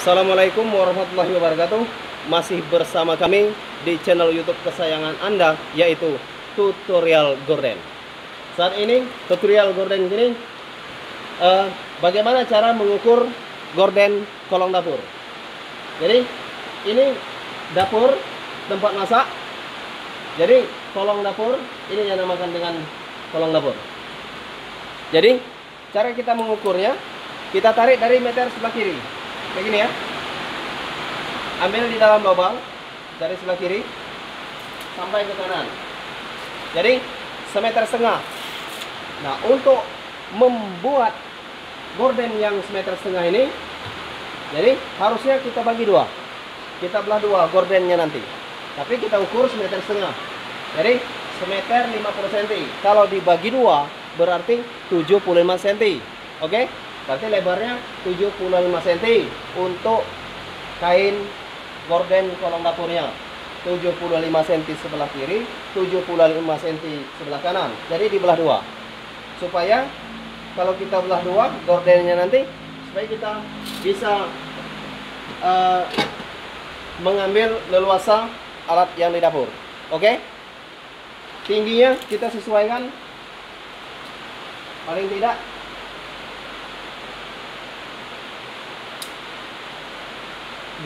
Assalamualaikum warahmatullahi wabarakatuh. Masih bersama kami di channel YouTube kesayangan Anda, yaitu Tutorial Gorden. Saat ini tutorial gorden ini bagaimana cara mengukur gorden kolong dapur. Jadi ini dapur tempat masak. Jadi kolong dapur ini yang dinamakan dengan kolong dapur. Jadi cara kita mengukurnya, kita tarik dari meter sebelah kiri. Kayak gini ya. Ambil di dalam lubang dari sebelah kiri sampai ke kanan. Jadi 1,5 meter. Nah, untuk membuat gorden yang 1,5 meter ini, jadi harusnya kita bagi dua. Kita belah dua gordennya nanti. Tapi kita ukur 1,5 meter. Jadi 1,50 meter. Kalau dibagi dua berarti 75 cm. Oke? Berarti lebarnya 75 cm untuk kain gorden kolong dapurnya. 75 cm sebelah kiri, 75 cm sebelah kanan. Jadi dibelah dua. Supaya kalau kita belah dua gordennya nanti, supaya kita bisa mengambil leluasa alat yang di dapur. Oke? Tingginya kita sesuaikan paling tidak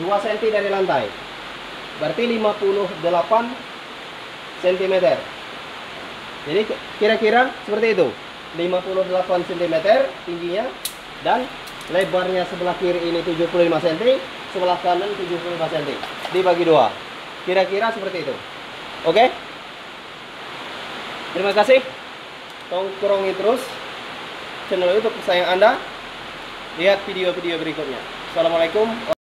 2 cm dari lantai, berarti 58 cm. Jadi kira-kira seperti itu, 58 cm tingginya, dan lebarnya sebelah kiri ini 75 cm, sebelah kanan 75 cm, dibagi dua, kira-kira seperti itu. Oke, terima kasih. Tongkrongi terus channel YouTube kesayangan Anda, lihat video-video berikutnya. Assalamualaikum.